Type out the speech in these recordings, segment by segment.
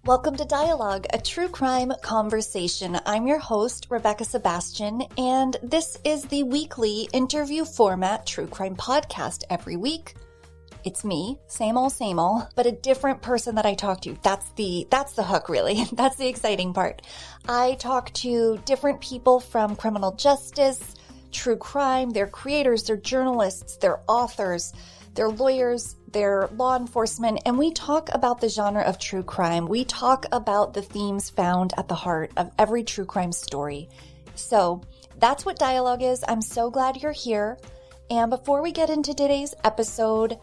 Welcome to Dialogue, a true crime conversation. I'm your host, Rebecca Sebastian, and this is the weekly interview format true crime podcast. Every week, it's me, same old, but a different person that I talk to. That's the hook, really. That's the exciting part. I talk to different people from criminal justice, true crime, they're creators, they're journalists, they're authors, they're lawyers, they're law enforcement, and we talk about the genre of true crime. We talk about the themes found at the heart of every true crime story. So that's what Dialogue is. I'm so glad you're here. And before we get into today's episode,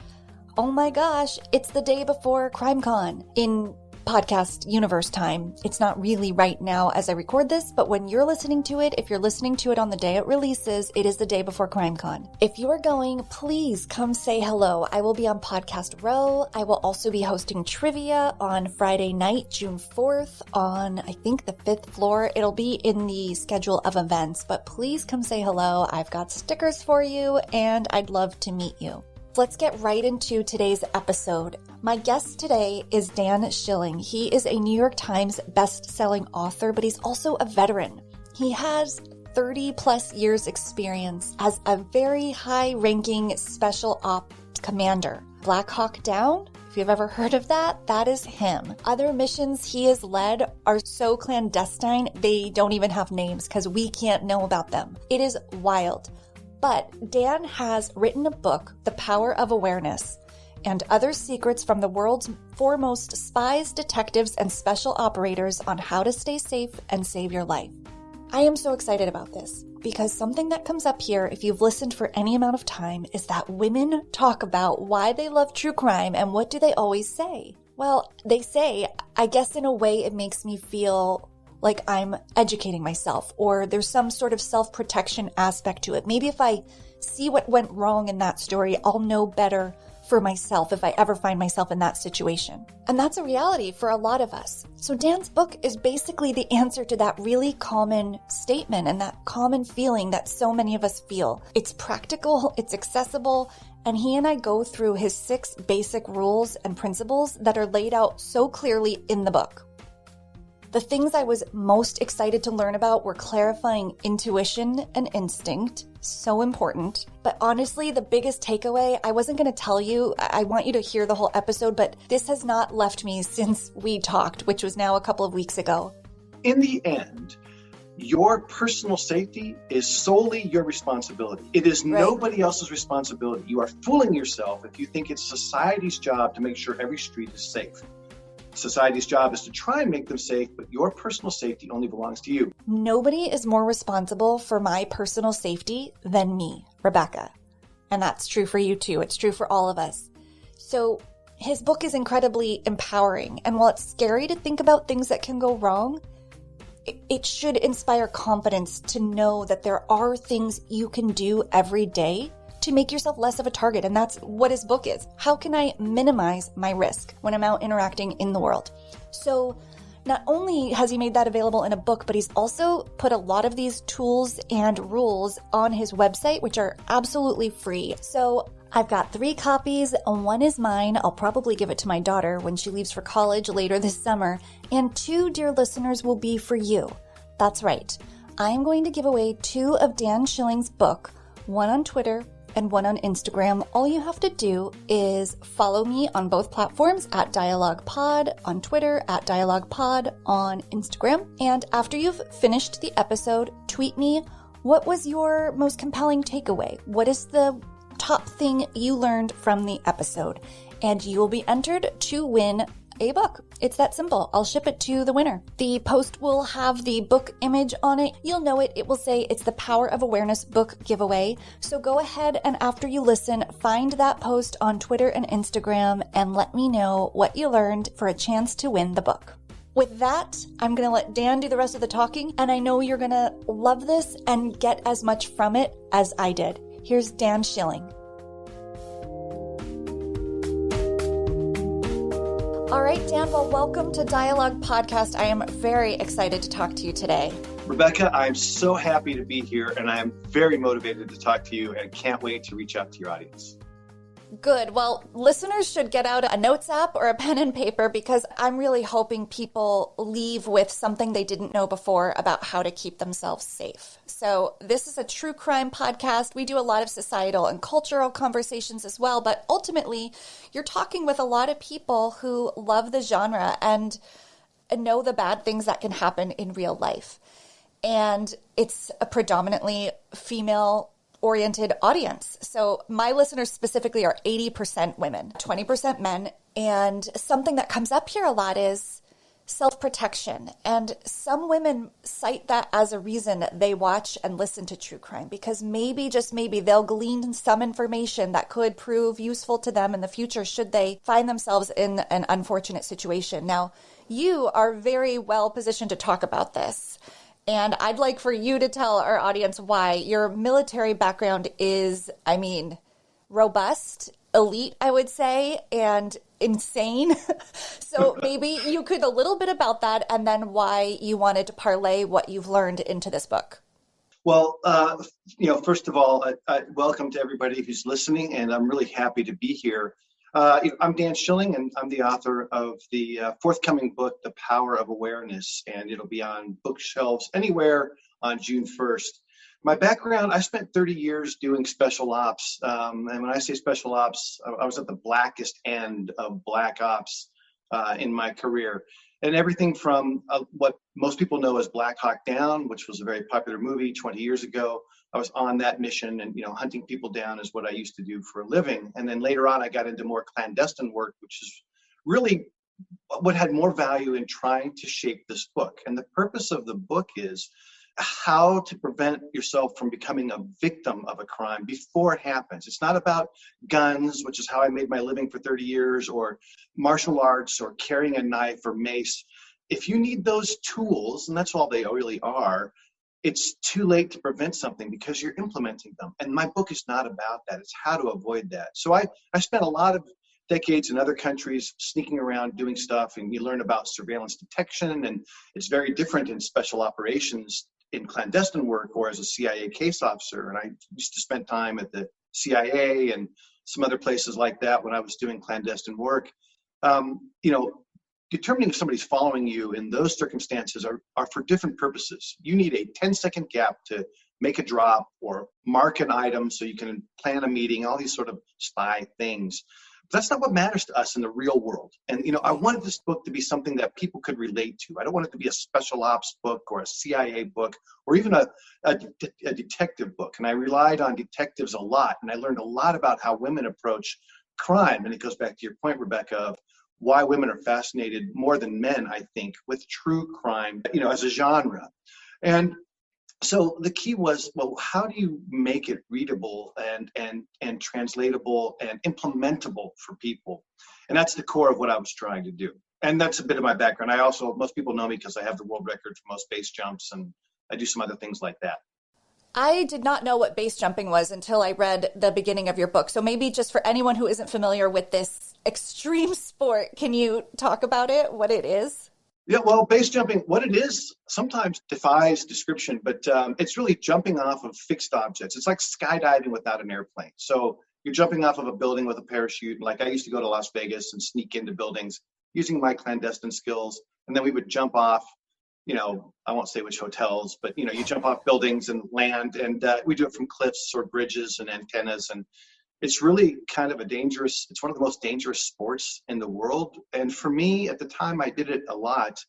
oh my gosh, it's the day before CrimeCon in podcast universe time. It's not really right now as I record this, but when you're listening to it, if you're listening to it on the day it releases, it is the day before CrimeCon. If you are going, please come say hello. I will be on Podcast Row. I will also be hosting trivia on Friday night, June 4th on, I think, the 5th floor. It'll be in the schedule of events, but please come say hello. I've got stickers for you and I'd love to meet you. Let's get right into today's episode. My guest today is Dan Schilling. He is a New York Times best-selling author, but he's also a veteran. He has 30 plus years experience as a very high-ranking special ops commander. Black Hawke Down, if you've ever heard of that, that is him. Other missions he has led are so clandestine, they don't even have names because we can't know about them. It is wild. But Dan has written a book, The Power of Awareness, and other secrets from the world's foremost spies, detectives, and special operators on how to stay safe and save your life. I am so excited about this because something that comes up here, if you've listened for any amount of time, is that women talk about why they love true crime and what do they always say? Well, they say, I guess in a way it makes me feel like I'm educating myself, or there's some sort of self-protection aspect to it. Maybe if I see what went wrong in that story, I'll know better for myself if I ever find myself in that situation. And that's a reality for a lot of us. So Dan's book is basically the answer to that really common statement and that common feeling that so many of us feel. It's practical, it's accessible, and he and I go through his 6 basic rules and principles that are laid out so clearly in the book. The things I was most excited to learn about were clarifying intuition and instinct, so important. But honestly, the biggest takeaway, I wasn't going to tell you, I want you to hear the whole episode, but this has not left me since we talked, which was now a couple of weeks ago. In the end, your personal safety is solely your responsibility. It is nobody else's responsibility. You are fooling yourself if you think it's society's job to make sure every street is safe. Society's job is to try and make them safe, but your personal safety only belongs to you. Nobody is more responsible for my personal safety than me, Rebecca. And that's true for you too. It's true for all of us. So his book is incredibly empowering. And while it's scary to think about things that can go wrong, it should inspire confidence to know that there are things you can do every day to make yourself less of a target. And that's what his book is. How can I minimize my risk when I'm out interacting in the world? So not only has he made that available in a book, but he's also put a lot of these tools and rules on his website, which are absolutely free. So I've got 3 copies. One is mine. I'll probably give it to my daughter when she leaves for college later this summer. And 2, dear listeners, will be for you. That's right. I'm going to give away 2 of Dan Schilling's book, one on Twitter and one on Instagram. All you have to do is follow me on both platforms at Dialogue Pod, on Twitter at Dialogue Pod, on Instagram. And after you've finished the episode, tweet me, what was your most compelling takeaway? What is the top thing you learned from the episode? And you will be entered to win a book. It's that simple. I'll ship it to the winner. The post will have the book image on it. You'll know it. It will say it's the Power of Awareness book giveaway. So go ahead and after you listen, find that post on Twitter and Instagram and let me know what you learned for a chance to win the book. With that, I'm going to let Dan do the rest of the talking, and I know you're going to love this and get as much from it as I did. Here's Dan Schilling. All right, Dan, well, welcome to Dialogue Podcast. I am very excited to talk to you today. Rebecca, I'm so happy to be here, and I am very motivated to talk to you and can't wait to reach out to your audience. Good. Well, listeners should get out a notes app or a pen and paper because I'm really hoping people leave with something they didn't know before about how to keep themselves safe. So this is a true crime podcast. We do a lot of societal and cultural conversations as well, but ultimately you're talking with a lot of people who love the genre and know the bad things that can happen in real life. And it's a predominantly female-oriented audience. So my listeners specifically are 80% women, 20% men. And something that comes up here a lot is self-protection. And some women cite that as a reason they watch and listen to true crime because maybe, just maybe, they'll glean some information that could prove useful to them in the future should they find themselves in an unfortunate situation. Now, you are very well positioned to talk about this. And I'd like for you to tell our audience why. Your military background is, robust, elite, I would say, and insane. So maybe you could a little bit about that and then why you wanted to parlay what you've learned into this book. Well, first of all, welcome to everybody who's listening, and I'm really happy to be here. I'm Dan Schilling, and I'm the author of the forthcoming book, The Power of Awareness, and it'll be on bookshelves anywhere on June 1st. My background, I spent 30 years doing special ops, and when I say special ops, I was at the blackest end of black ops in my career. And everything from what most people know as Hawke Down, which was a very popular movie 20 years ago. I was on that mission, and hunting people down is what I used to do for a living. And then later on, I got into more clandestine work, which is really what had more value in trying to shape this book. And the purpose of the book is how to prevent yourself from becoming a victim of a crime before it happens. It's not about guns, which is how I made my living for 30 years, or martial arts, or carrying a knife or mace. If you need those tools, and that's all they really are, it's too late to prevent something because you're implementing them. And my book is not about that. It's how to avoid that. So I spent a lot of decades in other countries sneaking around doing stuff, and you learn about surveillance detection, and it's very different in special operations in clandestine work or as a CIA case officer. And I used to spend time at the CIA and some other places like that when I was doing clandestine work. Determining if somebody's following you in those circumstances are for different purposes. You need a 10-second gap to make a drop or mark an item so you can plan a meeting, all these sort of spy things. But that's not what matters to us in the real world. And, I wanted this book to be something that people could relate to. I don't want it to be a special ops book or a CIA book or even a detective book. And I relied on detectives a lot. And I learned a lot about how women approach crime. And it goes back to your point, Rebecca, of why women are fascinated more than men, I think, with true crime, as a genre. And so the key was, well, how do you make it readable and translatable and implementable for people? And that's the core of what I was trying to do. And that's a bit of my background. Most people know me because I have the world record for most base jumps, and I do some other things like that. I did not know what base jumping was until I read the beginning of your book. So maybe just for anyone who isn't familiar with this extreme sport, can you talk about it, what it is? Yeah, well, base jumping, what it is, sometimes defies description, but it's really jumping off of fixed objects. It's like skydiving without an airplane. So you're jumping off of a building with a parachute. Like I used to go to Las Vegas and sneak into buildings using my clandestine skills. And then we would jump off, I won't say which hotels, but, you jump off buildings and land. And we do it from cliffs or bridges and antennas. And it's really kind of it's one of the most dangerous sports in the world. And for me, at the time I did it a lot,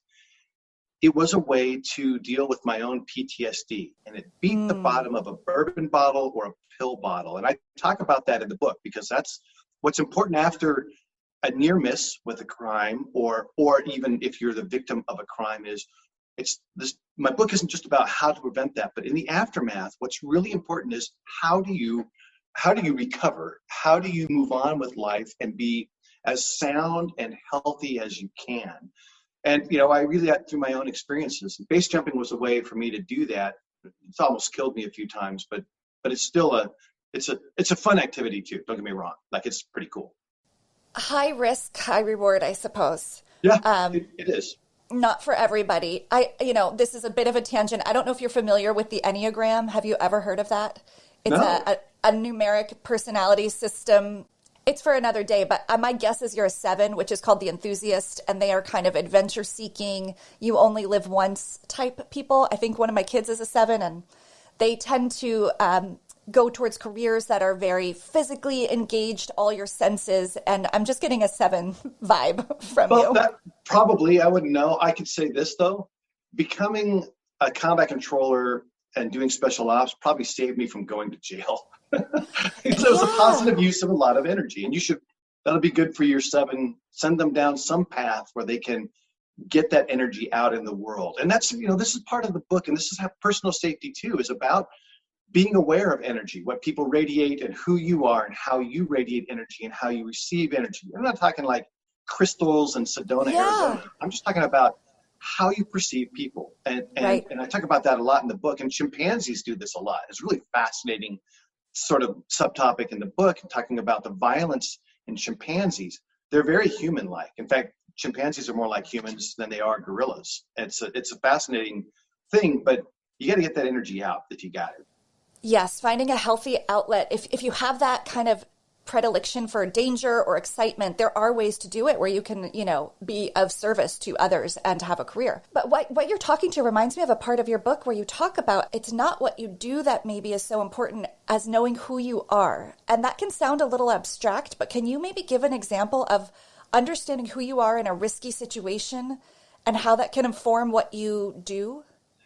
it was a way to deal with my own PTSD. And it beat the bottom of a bourbon bottle or a pill bottle. And I talk about that in the book because that's what's important after a near miss with a crime, or even if you're the victim of a crime, my book isn't just about how to prevent that, but in the aftermath, what's really important is how do you recover? How do you move on with life and be as sound and healthy as you can? And, I really got through my own experiences. Base jumping was a way for me to do that. It's almost killed me a few times, but it's still it's a fun activity too. Don't get me wrong. Like, it's pretty cool. High risk, high reward, I suppose. Yeah, it is. Not for everybody. This is a bit of a tangent. I don't know if you're familiar with the Enneagram. Have you ever heard of that? It's No. a numeric personality system. It's for another day, but my guess is you're a 7, which is called the enthusiast, and they are kind of adventure seeking, you only live once type people. I think one of my kids is a 7, and they tend to go towards careers that are very physically engaged, all your senses. And I'm just getting a 7 vibe from you. That probably, I wouldn't know. I could say this though, becoming a combat controller and doing special ops probably saved me from going to jail. It was a positive use of a lot of energy, and that'll be good for your 7. Send them down some path where they can get that energy out in the world. And that's, this is part of the book, and this is how personal safety too is about being aware of energy, what people radiate and who you are and how you radiate energy and how you receive energy. I'm not talking like crystals and Sedona, Arizona. I'm just talking about how you perceive people. And I talk about that a lot in the book, and chimpanzees do this a lot. It's really fascinating sort of subtopic in the book, talking about the violence in chimpanzees. They're very human-like. In fact, chimpanzees are more like humans than they are gorillas. It's a fascinating thing, but you got to get that energy out if you got it. Yes, finding a healthy outlet. If you have that kind of predilection for danger or excitement, there are ways to do it where you can, be of service to others and to have a career. But what you're talking to reminds me of a part of your book where you talk about it's not what you do that maybe is so important as knowing who you are. And that can sound a little abstract, but can you maybe give an example of understanding who you are in a risky situation and how that can inform what you do?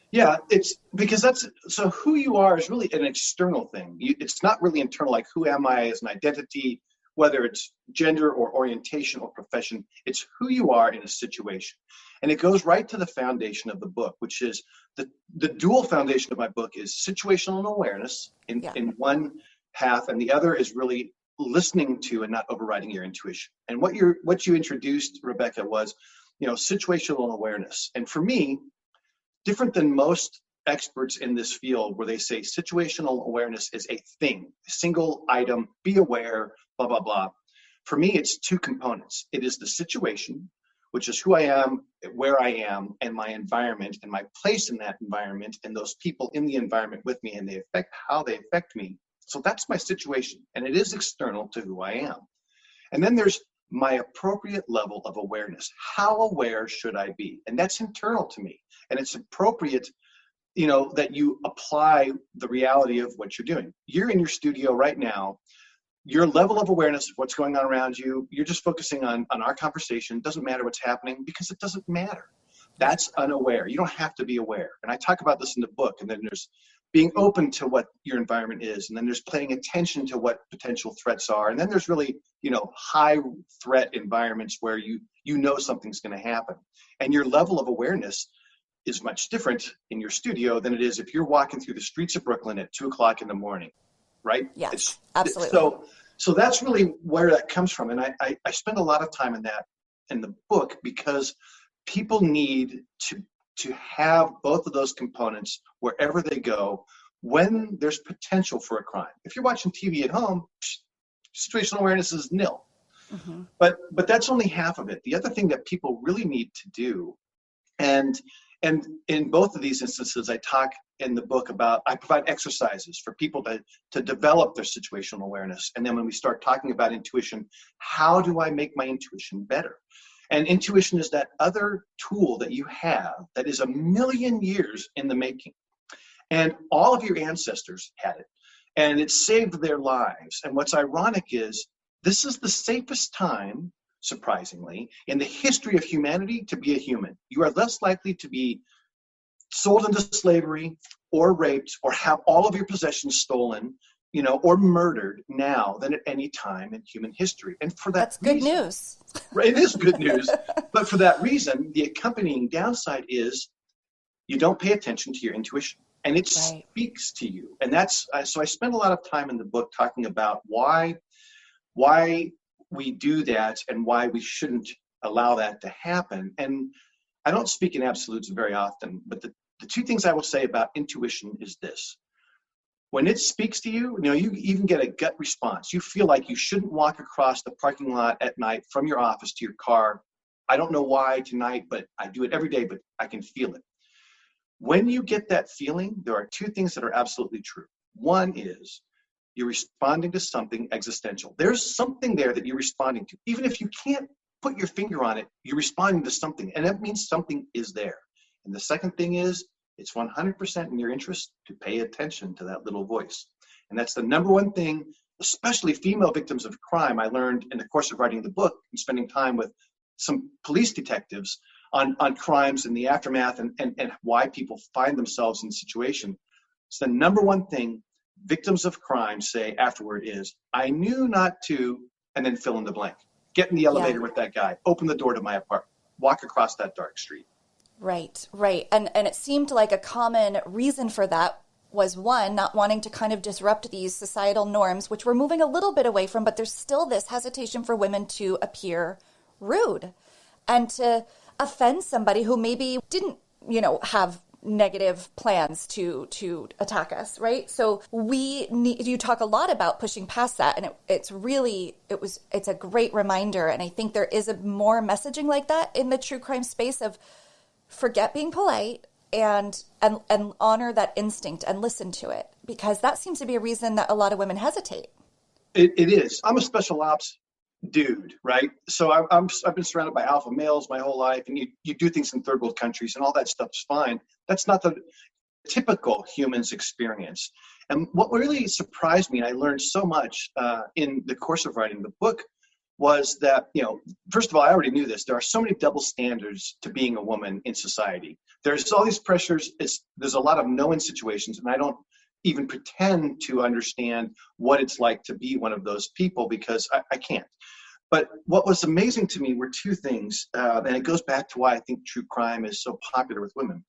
Yeah, it's because so who you are is really an external thing. It's not really internal, like who am I as an identity, whether it's gender or orientation or profession. It's who you are in a situation. And it goes right to the foundation of the book, which is the dual foundation of my book is situational awareness in one half, and the other is really listening to and not overriding your intuition. And what you introduced, Rebecca, was situational awareness. And for me, different than most experts in this field where they say situational awareness is a thing, a single item, be aware, blah, blah, blah. For me, it's 2 components. It is the situation, which is who I am, where I am, and my environment, and my place in that environment, and those people in the environment with me, and how they affect me. So that's my situation, and it is external to who I am. And then there's my appropriate level of awareness. How aware should I be? And that's internal to me. And it's appropriate, that you apply the reality of what you're doing. You're in your studio right now. Your level of awareness of what's going on around you, you're just focusing on our conversation. It doesn't matter what's happening because it doesn't matter. That's unaware. You don't have to be aware. And I talk about this in the book. And then there's being open to what your environment is. And then there's paying attention to what potential threats are. And then there's really, high threat environments where you know something's going to happen. And your level of awareness is much different in your studio than it is if you're walking through the streets of Brooklyn at 2:00 in the morning, right? Yes, absolutely. So that's really where that comes from. And I spend a lot of time in that in the book because people need to have both of those components wherever they go when there's potential for a crime. If you're watching TV at home, situational awareness is nil. Mm-hmm. But that's only half of it. The other thing that people really need to do, and in both of these instances, I talk in the book about, I provide exercises for people to develop their situational awareness. And then when we start talking about intuition, how do I make my intuition better? And intuition is that other tool that you have that is 1,000,000 years in the making. And all of your ancestors had it. And it saved their lives. And what's ironic is this is the safest time, surprisingly, in the history of humanity to be a human. You are less likely to be sold into slavery or raped or have all of your possessions stolen, or murdered now than at any time in human history. And for that's good news. It is good news. But for that reason, the accompanying downside is you don't pay attention to your intuition. And it speaks to you. And that's, so I spend a lot of time in the book talking about why we do that and why we shouldn't allow that to happen. And I don't speak in absolutes very often, but the 2 things I will say about intuition is this. When it speaks to you, you even get a gut response. You feel like you shouldn't walk across the parking lot at night from your office to your car. I don't know why tonight, but I do it every day, but I can feel it. When you get that feeling, there are 2 things that are absolutely true. One is You're responding to something existential. There's something there that you're responding to. Even if you can't put your finger on it, you're responding to something, and that means something is there. And the second thing is, it's 100% in your interest to pay attention to that little voice. And that's the number one thing, especially female victims of crime, I learned in the course of writing the book and spending time with some police detectives on crimes and the aftermath and why people find themselves in the situation. It's the number one thing victims of crime say afterward is, I knew not to, and then fill in the blank. Get in the elevator with that guy, open the door to my apartment, walk across that dark street. Right. And it seemed like a common reason for that was, one, not wanting to kind of disrupt these societal norms, which we're moving a little bit away from, but there's still this hesitation for women to appear rude and to offend somebody who maybe didn't, have negative plans to attack us, right? So you talk a lot about pushing past that, and it's a great reminder. And I think there is more messaging like that in the true crime space of forget being polite and honor that instinct and listen to it, because that seems to be a reason that a lot of women hesitate. It is. I'm a special ops dude, right? So I've been surrounded by alpha males my whole life, and you do things in third world countries, and all that stuff's fine. That's not the typical human's experience. And what really surprised me, and I learned so much in the course of writing the book, was that, first of all, I already knew this. There are so many double standards to being a woman in society. There's all these pressures. There's a lot of no-win situations, and I don't even pretend to understand what it's like to be one of those people, because I can't. But what was amazing to me were two things, and it goes back to why I think true crime is so popular with women.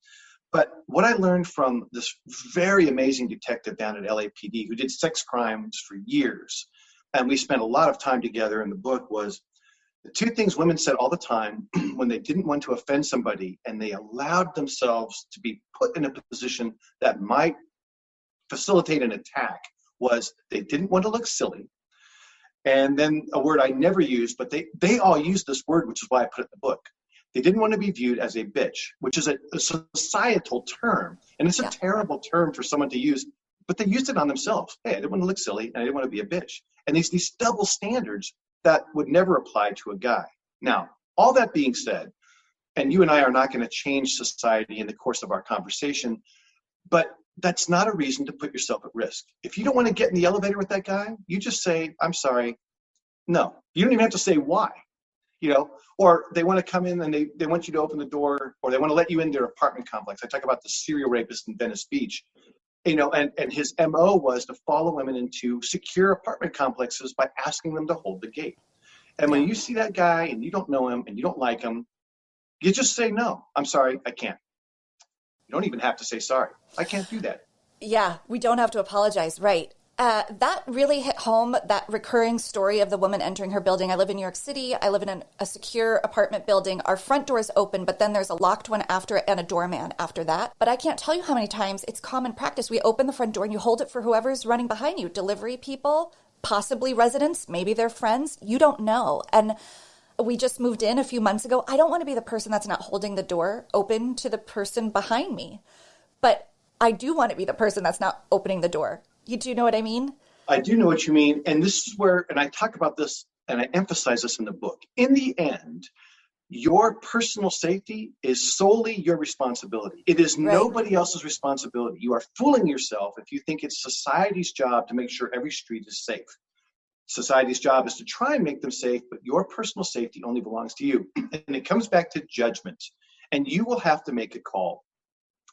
But what I learned from this very amazing detective down at LAPD who did sex crimes for years, and we spent a lot of time together in the book, was the two things women said all the time when they didn't want to offend somebody and they allowed themselves to be put in a position that might facilitate an attack was they didn't want to look silly. And then a word I never used, but they all used this word, which is why I put it in the book. They didn't want to be viewed as a bitch, which is a societal term. And it's a terrible term for someone to use, but they used it on themselves. Hey, I didn't want to look silly, and I didn't want to be a bitch. And these double standards that would never apply to a guy. Now, all that being said, and you and I are not going to change society in the course of our conversation, but that's not a reason to put yourself at risk. If you don't want to get in the elevator with that guy, you just say, I'm sorry. No, you don't even have to say why, or they want to come in and they want you to open the door, or they want to let you in their apartment complex. I talk about the serial rapist in Venice Beach, and his MO was to follow women into secure apartment complexes by asking them to hold the gate. And when you see that guy and you don't know him and you don't like him, you just say, no, I'm sorry, I can't. You don't even have to say sorry. I can't do that. Yeah, we don't have to apologize, right? That really hit home, that recurring story of the woman entering her building. I live in New York City. I live in a secure apartment building. Our front door is open, but then there's a locked one after it and a doorman after that. But I can't tell you how many times it's common practice. We open the front door and you hold it for whoever's running behind you. Delivery people, possibly residents, maybe they're friends. You don't know. And we just moved in a few months ago. I don't want to be the person that's not holding the door open to the person behind me. But I do want to be the person that's not opening the door. You do know what I mean? I do know what you mean. And this is where, and I talk about this and I emphasize this in the book. In the end, your personal safety is solely your responsibility. It is nobody else's responsibility. You are fooling yourself if you think it's society's job to make sure every street is safe. Society's job is to try and make them safe, but your personal safety only belongs to you. And it comes back to judgment. And you will have to make a call.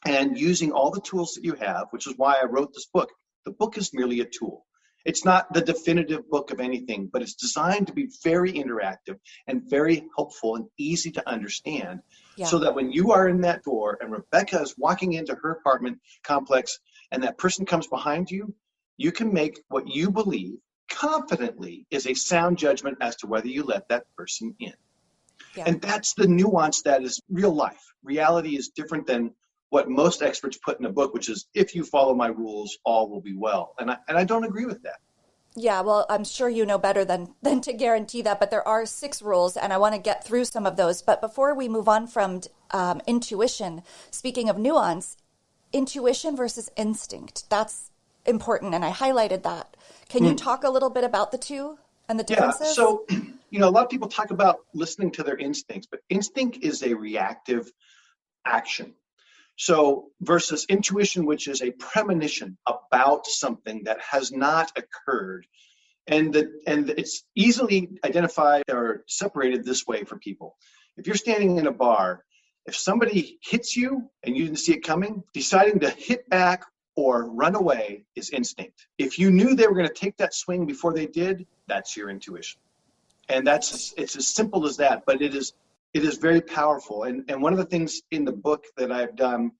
And using all the tools that you have, which is why I wrote this book. The book is merely a tool. It's not the definitive book of anything, but it's designed to be very interactive and very helpful and easy to understand, so that when you are in that door and Rebecca is walking into her apartment complex and that person comes behind you, you can make what you believe confidently is a sound judgment as to whether you let that person in. Yeah. And that's the nuance that is real life. Reality is different than what most experts put in a book, which is, if you follow my rules, all will be well. And I don't agree with that. Yeah, well, I'm sure you know better than to guarantee that, but there are 6 rules, and I want to get through some of those. But before we move on from intuition, speaking of nuance, intuition versus instinct, that's important, and I highlighted that Can you talk a little bit about the two and the differences? Yeah. So, a lot of people talk about listening to their instincts, but instinct is a reactive action. So versus intuition, which is a premonition about something that has not occurred. And it's easily identified or separated this way for people. If you're standing in a bar, if somebody hits you and you didn't see it coming, deciding to hit back or run away is instinct. If you knew they were going to take that swing before they did, that's your intuition. And it's as simple as that, but it is very powerful. And one of the things in the book that I've done,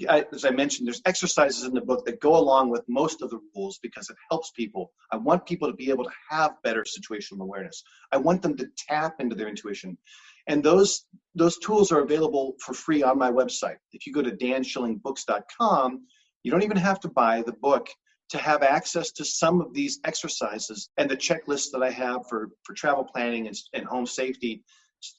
as I mentioned, there's exercises in the book that go along with most of the rules because it helps people. I want people to be able to have better situational awareness. I want them to tap into their intuition. And those tools are available for free on my website. If you go to danschillingbooks.com, you don't even have to buy the book to have access to some of these exercises and the checklists that I have for travel planning and home safety,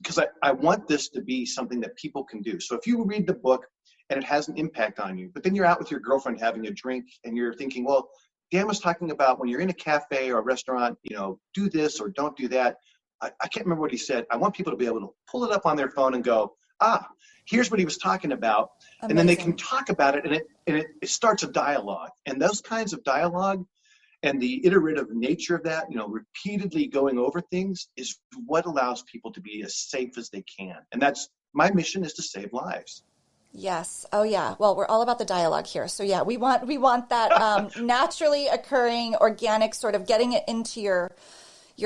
because I want this to be something that people can do. So if you read the book and it has an impact on you, but then you're out with your girlfriend having a drink and you're thinking, well, Dan was talking about when you're in a cafe or a restaurant, do this or don't do that. I can't remember what he said. I want people to be able to pull it up on their phone and go, here's what he was talking about. Amazing. And then they can talk about it, and it starts a dialogue. And those kinds of dialogue and the iterative nature of that, repeatedly going over things is what allows people to be as safe as they can. And that's my mission, is to save lives. Yes. Oh, yeah. Well, we're all about the dialogue here. So, yeah, we want that naturally occurring, organic, sort of getting it into your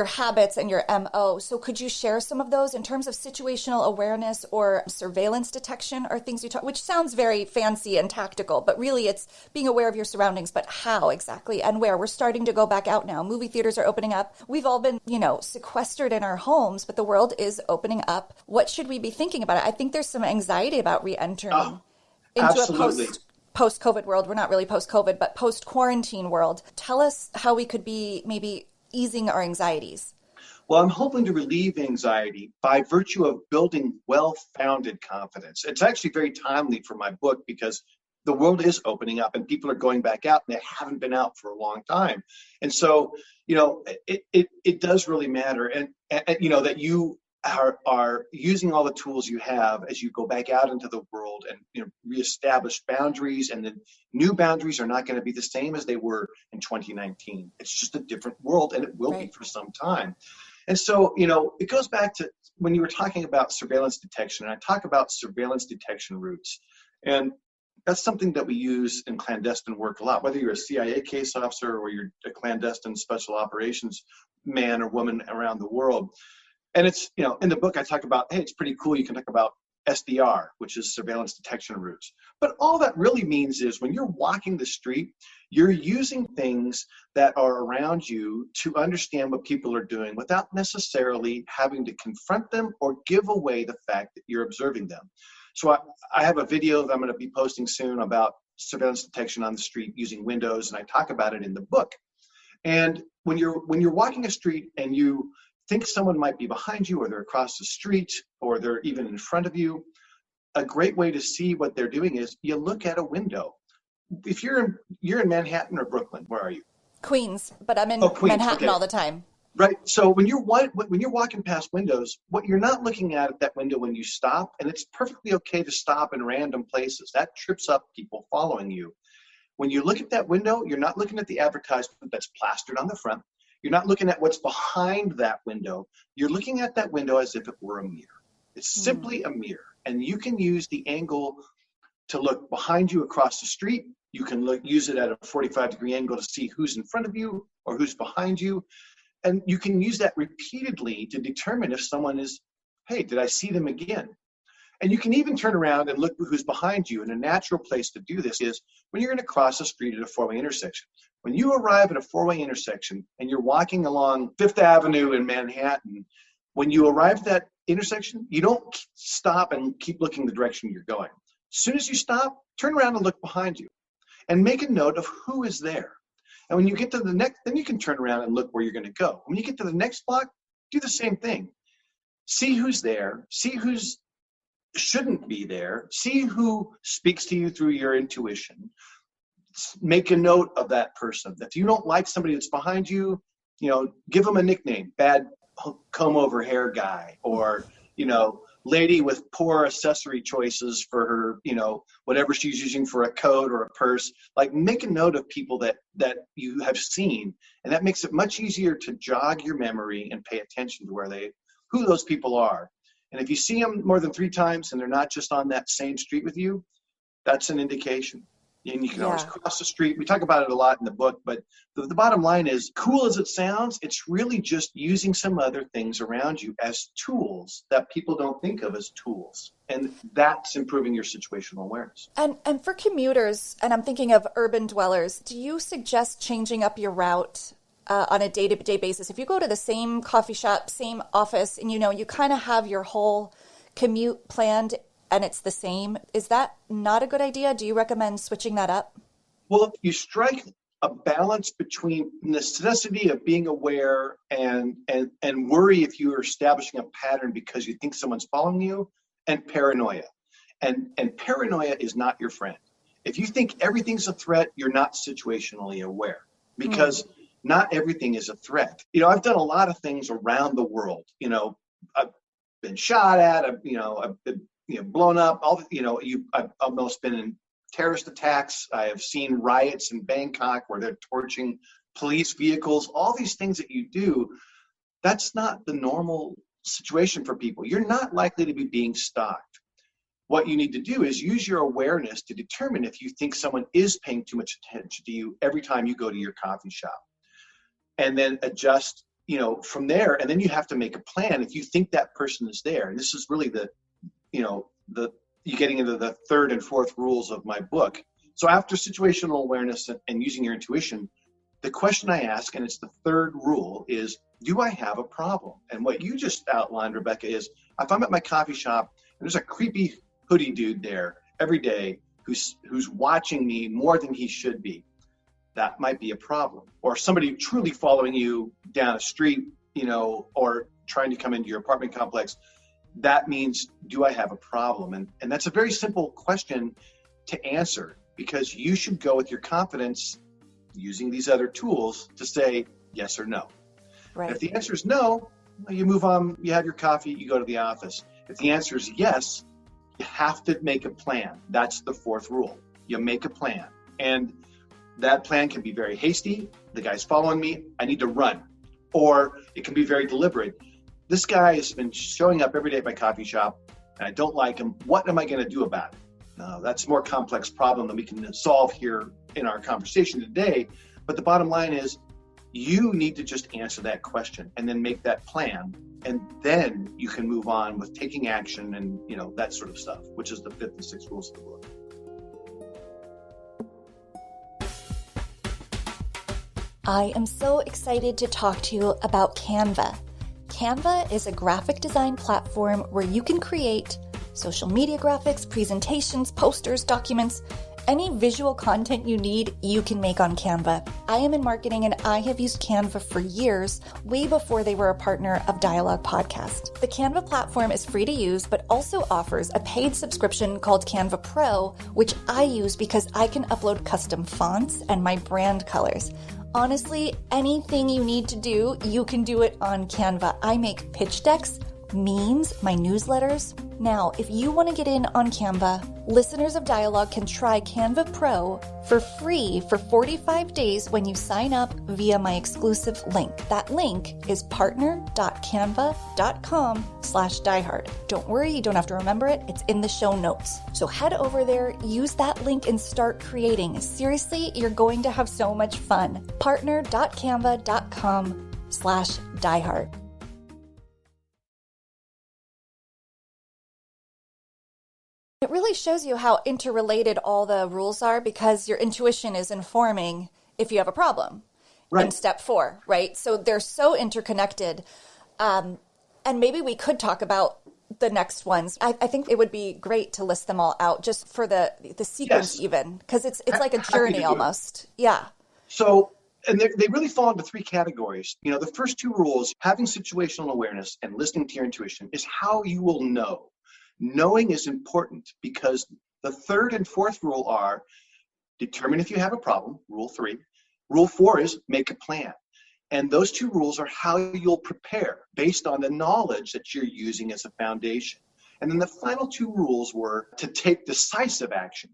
habits and your MO. So could you share some of those in terms of situational awareness or surveillance detection, or things you talk, which sounds very fancy and tactical, but really it's being aware of your surroundings, but how exactly and where? We're starting to go back out now. Movie theaters are opening up. We've all been, sequestered in our homes, but the world is opening up. What should we be thinking about it? I think there's some anxiety about re-entering into absolutely. a post-COVID world. We're not really post-COVID, but post-quarantine world. Tell us how we could be maybe easing our anxieties. Well, I'm hoping to relieve anxiety by virtue of building well-founded confidence. It's actually very timely for my book because the world is opening up and people are going back out, and they haven't been out for a long time. And so, it does really matter. And that you are using all the tools you have as you go back out into the world and reestablish boundaries, and the new boundaries are not going to be the same as they were in 2019. It's just a different world, and it will be for some time. And so, it goes back to when you were talking about surveillance detection, and I talk about surveillance detection routes. And that's something that we use in clandestine work a lot, whether you're a CIA case officer or you're a clandestine special operations man or woman around the world. And it's, in the book I talk about, hey, it's pretty cool. You can talk about SDR, which is surveillance detection routes. But all that really means is when you're walking the street, you're using things that are around you to understand what people are doing without necessarily having to confront them or give away the fact that you're observing them. So I have a video that I'm going to be posting soon about surveillance detection on the street using windows, and I talk about it in the book. And when you're walking a street and you think someone might be behind you, or they're across the street, or they're even in front of you, a great way to see what they're doing is you look at a window. If you're in Manhattan or Brooklyn, where are you? Queens, but I'm in Manhattan all the time. Right. So when you're walking past windows, what you're not looking at that window when you stop, and it's perfectly okay to stop in random places. That trips up people following you. When you look at that window, you're not looking at the advertisement that's plastered on the front. You're not looking at what's behind that window. You're looking at that window as if it were a mirror. It's simply a mirror. And you can use the angle to look behind you across the street. You can use it at a 45-degree angle to see who's in front of you or who's behind you. And you can use that repeatedly to determine if someone is, hey, did I see them again? And you can even turn around and look who's behind you. And a natural place to do this is when you're going to cross a street at a four-way intersection. When you arrive at a four-way intersection and you're walking along Fifth Avenue in Manhattan, when you arrive at that intersection, you don't stop and keep looking the direction you're going. As soon as you stop, turn around and look behind you and make a note of who is there. And when you get to the next, then you can turn around and look where you're going to go. When you get to the next block, do the same thing. See who's there, see who's shouldn't be there, see who speaks to you through your intuition. make a note of that person. If you don't like somebody that's behind you, give them a nickname, bad comb over hair guy, or, lady with poor accessory choices for her, whatever she's using for a coat or a purse. Like, make a note of people that you have seen, and that makes it much easier to jog your memory and pay attention to who those people are. And if you see them more than 3 times and they're not just on that same street with you, that's an indication. And you can always cross the street. We talk about it a lot in the book, but the bottom line is, cool as it sounds, it's really just using some other things around you as tools that people don't think of as tools. And that's improving your situational awareness. And for commuters, and I'm thinking of urban dwellers, do you suggest changing up your route on a day-to-day basis? If you go to the same coffee shop, same office, and you kind of have your whole commute planned and it's the same, is that not a good idea? Do you recommend switching that up? Well, if you strike a balance between necessity of being aware and worry if you are establishing a pattern because you think someone's following you, and paranoia. And paranoia is not your friend. If you think everything's a threat, you're not situationally aware, because not everything is a threat. I've done a lot of things around the world. I've been shot at, I've been blown up, I've almost been in terrorist attacks. I have seen riots in Bangkok where they're torching police vehicles. All these things that you do, that's not the normal situation for people. You're not likely to be being stalked. What you need to do is use your awareness to determine if you think someone is paying too much attention to you every time you go to your coffee shop, and then adjust, from there. And then you have to make a plan if you think that person is there. And this is really you're getting into the 3rd and 4th rules of my book. So after situational awareness and using your intuition, the question I ask, and it's the 3rd rule, is, do I have a problem? And what you just outlined, Rebecca, is if I'm at my coffee shop and there's a creepy hoodie dude there every day who's watching me more than he should be, that might be a problem. Or somebody truly following you down a street, or trying to come into your apartment complex, that means, do I have a problem? And that's a very simple question to answer, because you should go with your confidence using these other tools to say yes or no. Right. If the answer is no, you move on, you have your coffee, you go to the office. If the answer is yes, you have to make a plan. That's the 4th rule. You make a plan. And that plan can be very hasty. The guy's following me, I need to run. Or it can be very deliberate. This guy has been showing up every day at my coffee shop, and I don't like him. What am I going to do about it? That's a more complex problem than we can solve here in our conversation today. But the bottom line is, you need to just answer that question and then make that plan. And then you can move on with taking action and, that sort of stuff, which is the 5th and 6th rules of the book. I am so excited to talk to you about Canva. Canva is a graphic design platform where you can create social media graphics, presentations, posters, documents, any visual content you need, you can make on Canva. I am in marketing and I have used Canva for years, way before they were a partner of DIE-ALOGUE podcast. The Canva platform is free to use, but also offers a paid subscription called Canva Pro, which I use because I can upload custom fonts and my brand colors. Honestly, anything you need to do, you can do it on Canva. I make pitch decks, memes, my newsletters. Now, if you want to get in on Canva, listeners of DIE-ALOGUE can try Canva Pro for free for 45 days when you sign up via my exclusive link. That link is partner.canva.com/diehard. Don't worry, you don't have to remember it. It's in the show notes. So head over there, use that link and start creating. Seriously, you're going to have so much fun. partner.canva.com/diehard. It really shows you how interrelated all the rules are, because your intuition is informing if you have a problem in step 4, right? So they're so interconnected. And maybe we could talk about the next ones. I think it would be great to list them all out just for the sequence, even, because it's like a journey almost. Yeah. So, and they really fall into 3 categories. The first 2 rules, having situational awareness and listening to your intuition, is how you will know. Knowing is important because the 3rd and 4th rule are, determine if you have a problem, rule 3. Rule 4 is make a plan. And those 2 rules are how you'll prepare based on the knowledge that you're using as a foundation. And then the final 2 rules were to take decisive action.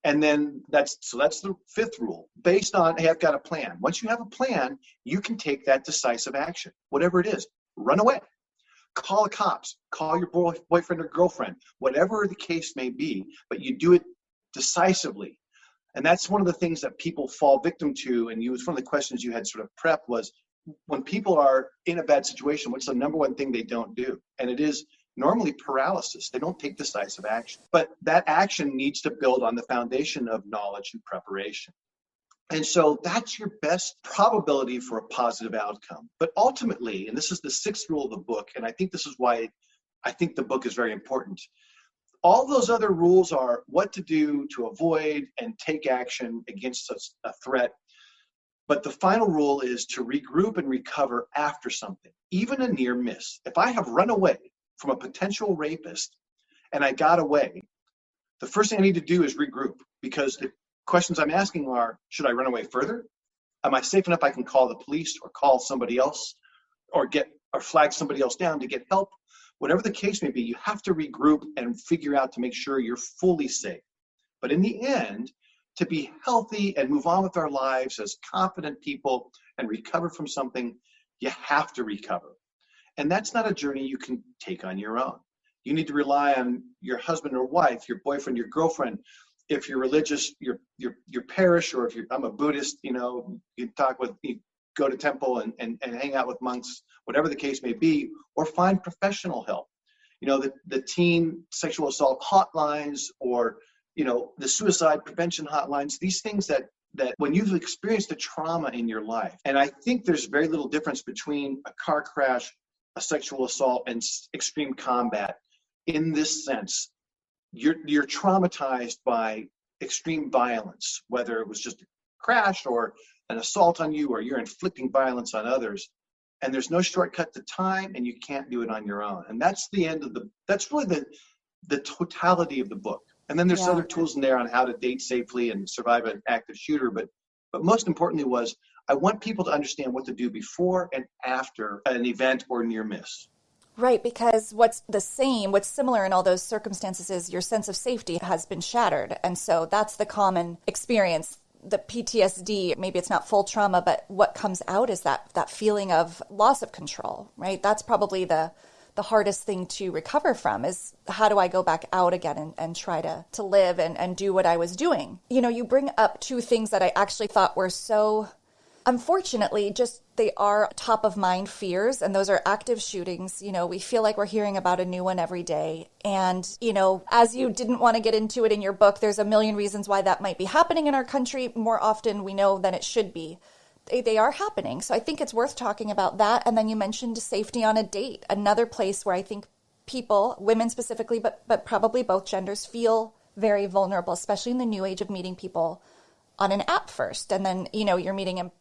And then that's the 5th rule, based on, hey, I've got a plan. Once you have a plan, you can take that decisive action, whatever it is. Run away, call the cops, call your boyfriend or girlfriend, whatever the case may be, but you do it decisively. And that's one of the things that people fall victim to. And one of the questions you had sort of prepped was, when people are in a bad situation, what's the number one thing they don't do? And it is normally paralysis. They don't take decisive action. But that action needs to build on the foundation of knowledge and preparation. And so that's your best probability for a positive outcome. But ultimately, and this is the 6th rule of the book, and I think this is why I think the book is very important. All those other rules are what to do to avoid and take action against such a threat. But the final rule is to regroup and recover after something, even a near miss. If I have run away from a potential rapist and I got away, the first thing I need to do is regroup, because the questions I'm asking are, should I run away further? Am I safe enough I can call the police or call somebody else or flag somebody else down to get help? Whatever the case may be, you have to regroup and figure out to make sure you're fully safe. But in the end, to be healthy and move on with our lives as confident people and recover from something, you have to recover. And that's not a journey you can take on your own. You need to rely on your husband or wife, your boyfriend, your girlfriend. If you're religious, your parish, or I'm a Buddhist, you go to temple and hang out with monks, whatever the case may be, or find professional help. The teen sexual assault hotlines, or, the suicide prevention hotlines, these things that when you've experienced a trauma in your life, and I think there's very little difference between a car crash, a sexual assault, and extreme combat in this sense. You're traumatized by extreme violence, whether it was just a crash or an assault on you, or you're inflicting violence on others. And there's no shortcut to time, and you can't do it on your own. And that's the end of that's really the totality of the book. And then there's other tools in there on how to date safely and survive an active shooter. But most importantly was, I want people to understand what to do before and after an event or near miss. Right, because what's similar in all those circumstances is your sense of safety has been shattered. And so that's the common experience. The PTSD, maybe it's not full trauma, but what comes out is that feeling of loss of control, right? That's probably the hardest thing to recover from, is how do I go back out again and try to live and do what I was doing? You bring up 2 things that I actually thought were so, unfortunately, they are top of mind fears, and those are active shootings. We feel like we're hearing about a new one every day. And, as you didn't want to get into it in your book, there's a million reasons why that might be happening in our country more often, we know, than it should be. They are happening. So I think it's worth talking about that. And then you mentioned safety on a date, another place where I think people, women specifically, but probably both genders, feel very vulnerable, especially in the new age of meeting people on an app first. And then, you're meeting in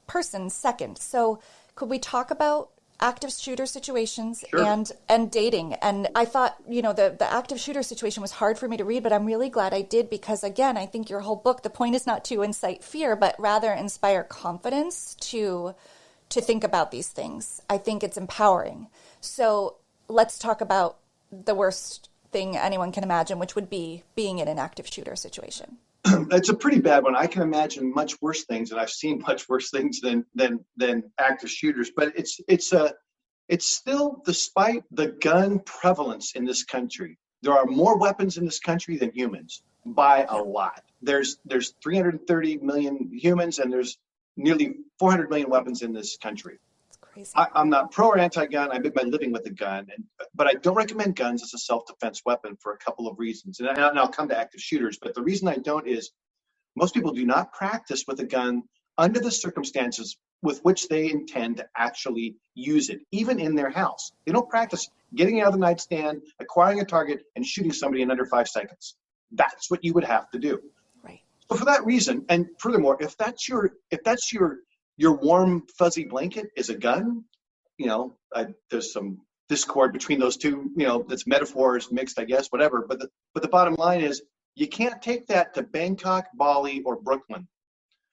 person second. So could we talk about active shooter situations? Sure. and dating? And I thought, the active shooter situation was hard for me to read, but I'm really glad I did, because again, I think your whole book, the point is not to incite fear, but rather inspire confidence to think about these things. I think it's empowering. So let's talk about the worst thing anyone can imagine, which would be being in an active shooter situation. It's a pretty bad one. I can imagine much worse things, and I've seen much worse things than active shooters. But it's still, despite the gun prevalence in this country, there are more weapons in this country than humans by a lot. There's 330 million humans, and there's nearly 400 million weapons in this country. Crazy. I'm not pro or anti-gun. I make my living with a gun, but I don't recommend guns as a self-defense weapon for a couple of reasons. And I'll come to active shooters, but the reason I don't is most people do not practice with a gun under the circumstances with which they intend to actually use it, even in their house. They don't practice getting out of the nightstand, acquiring a target, and shooting somebody in under 5 seconds. That's what you would have to do. Right. So for that reason, and furthermore, if that's your warm, fuzzy blanket is a gun, there's some discord between those two, that's metaphors mixed, I guess, whatever. But the bottom line is, You can't take that to Bangkok, Bali, or Brooklyn.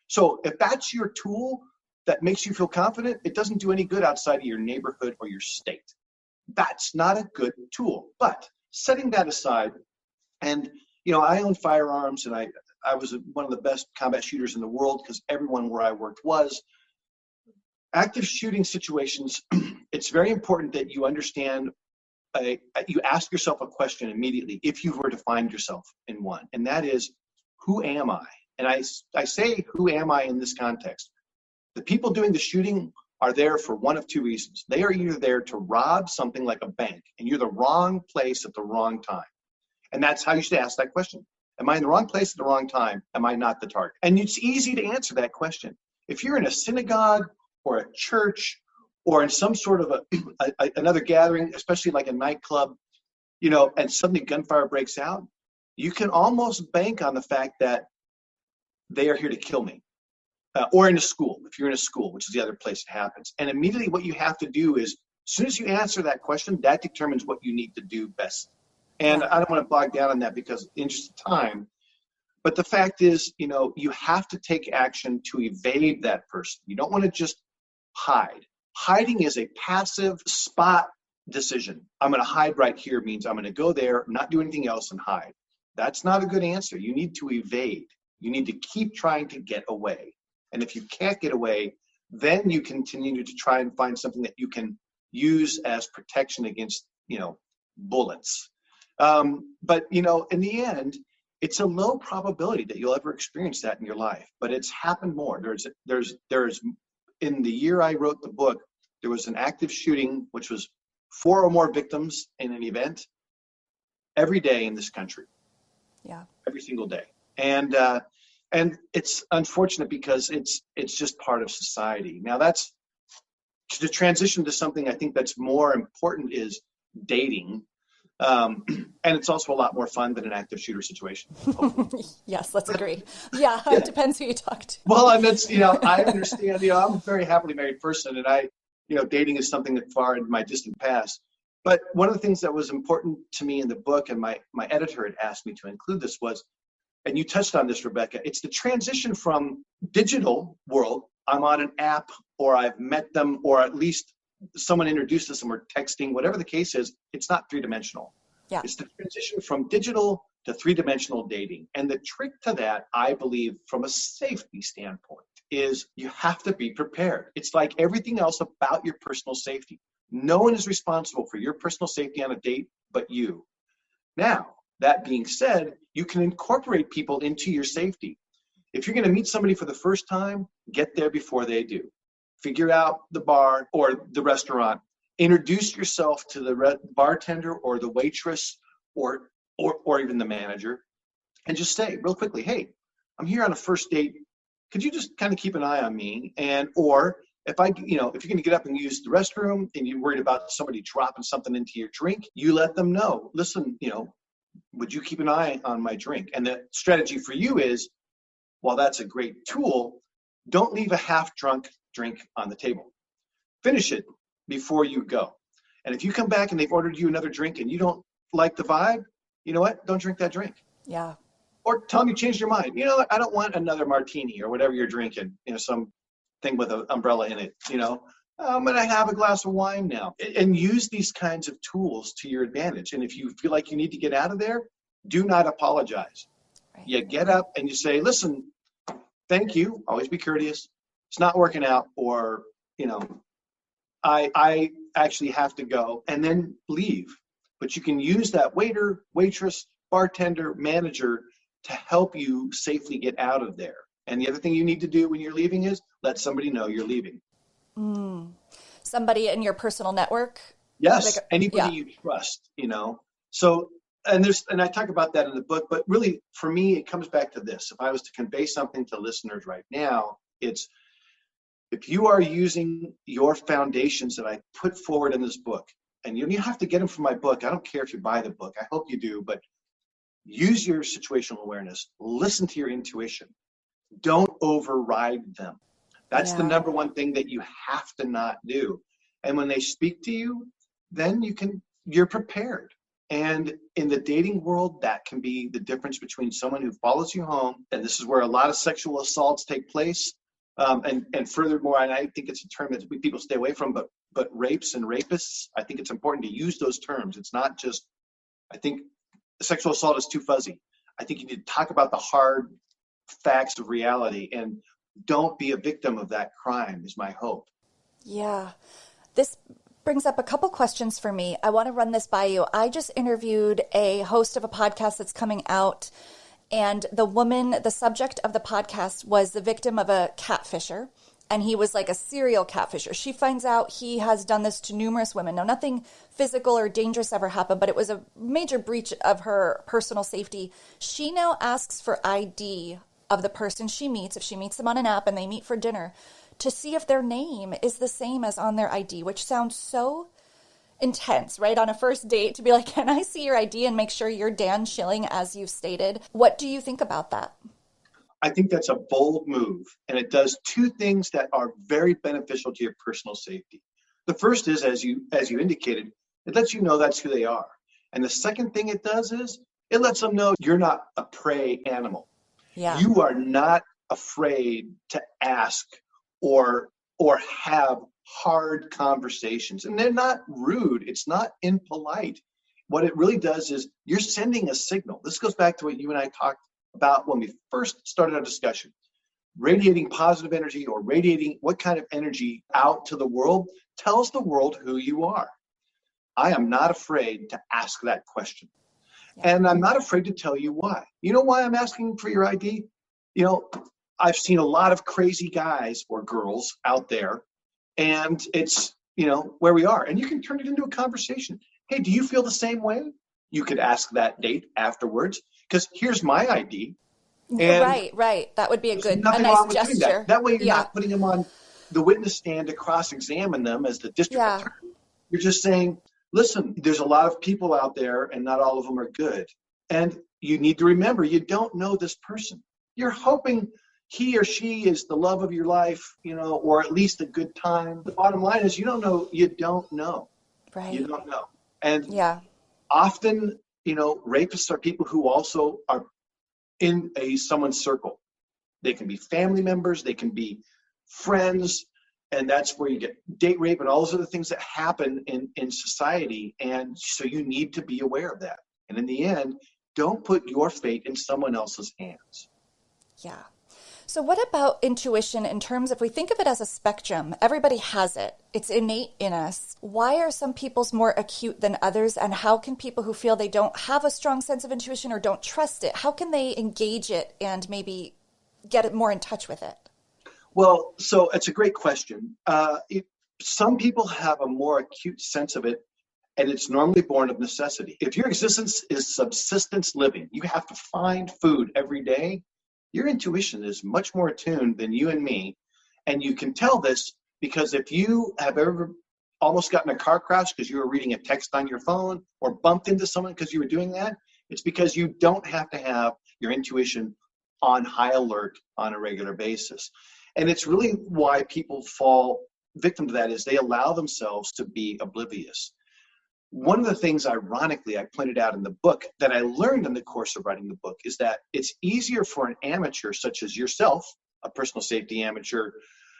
So if that's your tool that makes you feel confident, it doesn't do any good outside of your neighborhood or your state. That's not a good tool. But setting that aside, and I own firearms, and I was one of the best combat shooters in the world because everyone where I worked was. Active shooting situations, it's very important that you understand, you ask yourself a question immediately if you were to find yourself in one, and that is, who am I? And I say, who am I in this context? The people doing the shooting are there for one of two reasons. They are either there to rob something like a bank, and you're the wrong place at the wrong time. And that's how you should ask that question. Am I in the wrong place at the wrong time? Am I not the target? And it's easy to answer that question. If you're in a synagogue or a church or in some sort of another gathering, especially like a nightclub, and suddenly gunfire breaks out, you can almost bank on the fact that they are here to kill me. Or in a school, if you're in a school, which is the other place it happens. And immediately what you have to do is, as soon as you answer that question, that determines what you need to do best. And I don't want to bog down on that because in just time, but the fact is, you have to take action to evade that person. You don't want to just hide. Hiding is a passive spot decision. I'm going to hide right here means I'm going to go there, not do anything else, and hide. That's not a good answer. You need to evade. You need to keep trying to get away. And if you can't get away, then you continue to try and find something that you can use as protection against, bullets. But, in the end, it's a low probability that you'll ever experience that in your life, but it's happened more. There's in the year I wrote the book, there was an active shooting, which was 4 or more victims in an event every day in this country. Yeah. Every single day. And it's unfortunate because it's just part of society. Now that's to transition to something I think that's more important is dating. And it's also a lot more fun than an active shooter situation. Yes, let's agree. Yeah, it depends who you talk to. Well, and that's, I understand, I'm a very happily married person, and dating is something that far in my distant past. But one of the things that was important to me in the book, and my editor had asked me to include this was, and you touched on this, Rebecca, it's the transition from digital world, I'm on an app, or I've met them, or at least someone introduced us and we're texting, whatever the case is, it's not three-dimensional. Yeah. It's the transition from digital to three-dimensional dating. And the trick to that, I believe, from a safety standpoint, is you have to be prepared. It's like everything else about your personal safety. No one is responsible for your personal safety on a date but you. Now, that being said, you can incorporate people into your safety. If you're going to meet somebody for the first time, get there before they do. Figure out the bar or the restaurant. Introduce yourself to the bartender or the waitress or even the manager, and just say real quickly, "Hey, I'm here on a first date. Could you just kind of keep an eye on me?" Or if you're going to get up and use the restroom and you're worried about somebody dropping something into your drink, you let them know. Listen, would you keep an eye on my drink? And the strategy for you is, while that's a great tool, don't leave a half-drunk drink on the table. Finish it before you go. And if you come back and they've ordered you another drink and you don't like the vibe, you know what? Don't drink that drink. Yeah. Or tell them you changed your mind. I don't want another martini or whatever you're drinking, some thing with an umbrella in it, I'm going to have a glass of wine now. And use these kinds of tools to your advantage. And if you feel like you need to get out of there, do not apologize. Right. You get up and you say, "Listen, thank you. Always be courteous. It's not working out," or, I actually have to go, and then leave. But you can use that waiter, waitress, bartender, manager to help you safely get out of there. And the other thing you need to do when you're leaving is let somebody know you're leaving. Somebody in your personal network? Yes, anybody you trust, So, and I talk about that in the book, but really for me, it comes back to this. If I was to convey something to listeners right now, it's if you are using your foundations that I put forward in this book, and you have to get them from my book. I don't care if you buy the book. I hope you do, but use your situational awareness. Listen to your intuition. Don't override them. That's the number one thing that you have to not do. And when they speak to you, then you're prepared. And in the dating world, that can be the difference between someone who follows you home, and this is where a lot of sexual assaults take place. And furthermore, and I think it's a term that people stay away from, but rapes and rapists, I think it's important to use those terms. It's not just, I think sexual assault is too fuzzy. I think you need to talk about the hard facts of reality, and don't be a victim of that crime is my hope. Yeah. This brings up a couple questions for me. I want to run this by you. I just interviewed a host of a podcast that's coming out, and the subject of the podcast was the victim of a catfisher, and he was like a serial catfisher. She finds out he has done this to numerous women. Now, nothing physical or dangerous ever happened, but it was a major breach of her personal safety. She now asks for ID of the person she meets, if she meets them on an app and they meet for dinner, to see if their name is the same as on their ID, which sounds so intense, right? On a first date, to be like, can I see your ID and make sure you're Dan Schilling as you've stated? What do you think about that? I think that's a bold move, and it does two things that are very beneficial to your personal safety. The first is, as you indicated, it lets you know that's who they are. And the second thing it does is it lets them know you're not a prey animal. Yeah. You are not afraid to ask or have hard conversations. And they're not rude. It's not impolite. What it really does is you're sending a signal. This goes back to what you and I talked about when we first started our discussion. Radiating positive energy, or radiating what kind of energy out to the world, tells the world who you are. I am not afraid to ask that question. Yeah. And I'm not afraid to tell you why. You know why I'm asking for your ID? You know, I've seen a lot of crazy guys or girls out there, and it's, where we are. And you can turn it into a conversation. Hey, do you feel the same way? You could ask that date afterwards, because here's my ID. And right. That would be a nice gesture. That way you're not putting them on the witness stand to cross-examine them as the district attorney. You're just saying, listen, there's a lot of people out there and not all of them are good. And you need to remember, you don't know this person. You're hoping he or she is the love of your life, or at least a good time. The bottom line is you don't know. Right. You don't know. And often, rapists are people who also are in someone's circle. They can be family members, they can be friends, and that's where you get date rape and all those other things that happen in society. And so you need to be aware of that. And in the end, don't put your fate in someone else's hands. Yeah. So what about intuition in terms, if we think of it as a spectrum, everybody has it. It's innate in us. Why are some people's more acute than others? And how can people who feel they don't have a strong sense of intuition or don't trust it, how can they engage it and maybe get it more in touch with it? Well, so it's a great question. Some people have a more acute sense of it, and it's normally born of necessity. If your existence is subsistence living, you have to find food every day, your intuition is much more attuned than you and me. And you can tell this because if you have ever almost gotten a car crash because you were reading a text on your phone, or bumped into someone because you were doing that, it's because you don't have to have your intuition on high alert on a regular basis. And it's really why people fall victim to that is they allow themselves to be oblivious. One of the things, ironically, I pointed out in the book that I learned in the course of writing the book is that it's easier for an amateur such as yourself, a personal safety amateur,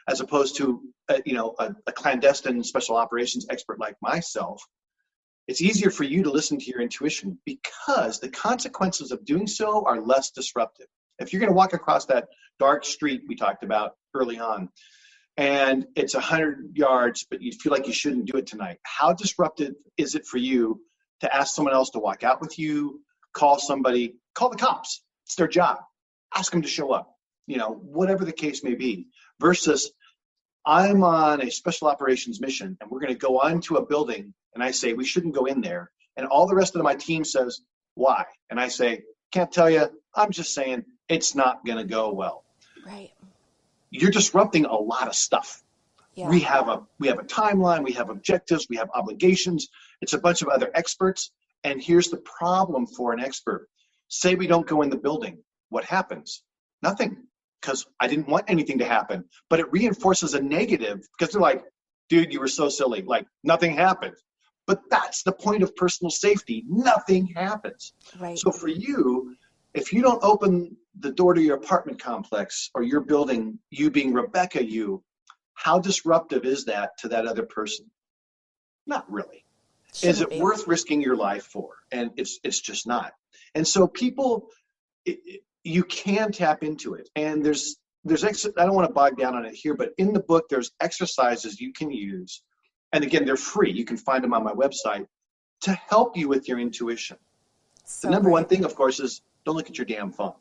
as opposed to a clandestine special operations expert like myself. It's easier for you to listen to your intuition because the consequences of doing so are less disruptive. If you're going to walk across that dark street we talked about early on, and it's 100 yards, but you feel like you shouldn't do it tonight, how disruptive is it for you to ask someone else to walk out with you, call somebody, call the cops? It's their job. Ask them to show up, whatever the case may be, versus I'm on a special operations mission and we're going to go onto a building and I say, we shouldn't go in there. And all the rest of my team says, why? And I say, can't tell you. I'm just saying it's not going to go well. Right. You're disrupting a lot of stuff. Yeah. We have a timeline, we have objectives, we have obligations. It's a bunch of other experts. And here's the problem for an expert. Say we don't go in the building. What happens? Nothing, because I didn't want anything to happen. But it reinforces a negative because they're like, dude, you were so silly. Like nothing happened. But that's the point of personal safety. Nothing happens. Right. So for you, if you don't open the door to your apartment complex or your building, you being Rebecca, how disruptive is that to that other person? Not really. Is it worth risking your life for? And it's just not. And so people, you can tap into it. And there's I don't want to bog down on it here, but in the book, there's exercises you can use. And again, they're free. You can find them on my website to help you with your intuition. So the number one thing, of course, is don't look at your damn phone.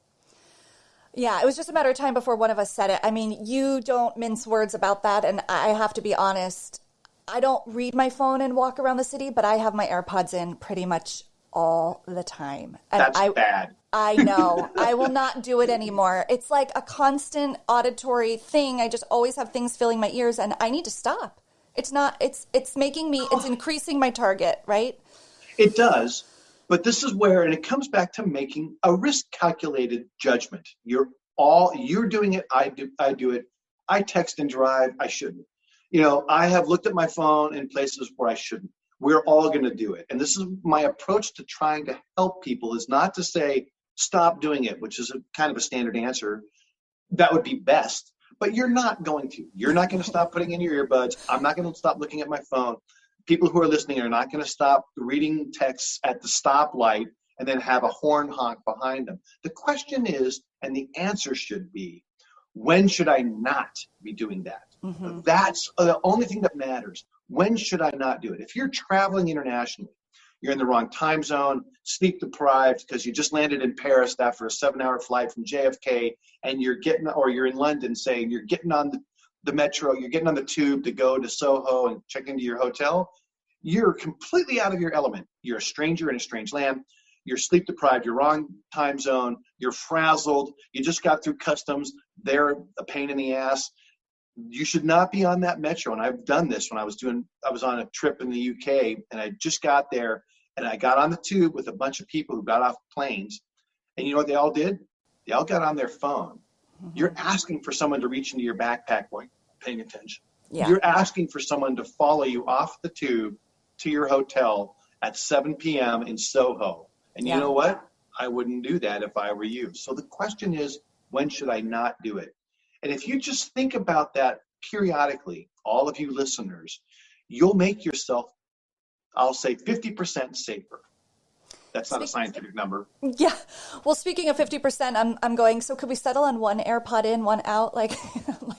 Yeah, it was just a matter of time before one of us said it. I mean, you don't mince words about that. And I have to be honest, I don't read my phone and walk around the city, but I have my AirPods in pretty much all the time. And that's bad. I know. I will not do it anymore. It's like a constant auditory thing. I just always have things filling my ears, and I need to stop. It's not, it's making me, it's increasing my target, right? It does. But this is where, and it comes back to making a risk calculated judgment. You're doing it. I do it. I text and drive. I shouldn't. I have looked at my phone in places where I shouldn't. We're all going to do it. And this is my approach to trying to help people, is not to say, stop doing it, which is a kind of a standard answer. That would be best. But you're not going to. You're not going to stop putting in your earbuds. I'm not going to stop looking at my phone. People who are listening are not going to stop reading texts at the stoplight and then have a horn honk behind them. The question is, and the answer should be, when should I not be doing that? Mm-hmm. That's the only thing that matters. When should I not do it? If you're traveling internationally, you're in the wrong time zone, sleep deprived because you just landed in Paris after a 7-hour flight from JFK, and you're in London, saying you're getting on the metro, you're getting on the tube to go to Soho and check into your hotel, you're completely out of your element. You're a stranger in a strange land. You're sleep deprived. You're wrong time zone. You're frazzled. You just got through customs. They're a pain in the ass. You should not be on that metro. And I've done this when I was on a trip in the UK, and I just got there, and I got on the tube with a bunch of people who got off planes. And you know what they all did? They all got on their phone. Mm-hmm. You're asking for someone to reach into your backpack while paying attention. Yeah. You're asking for someone to follow you off the tube to your hotel at 7 p.m. in Soho. And you know what? I wouldn't do that if I were you. So the question is, when should I not do it? And if you just think about that periodically, all of you listeners, you'll make yourself, I'll say, 50% safer. That's not a scientific number. Yeah. Well, speaking of 50%, I'm going, so could we settle on one AirPod in, one out? Like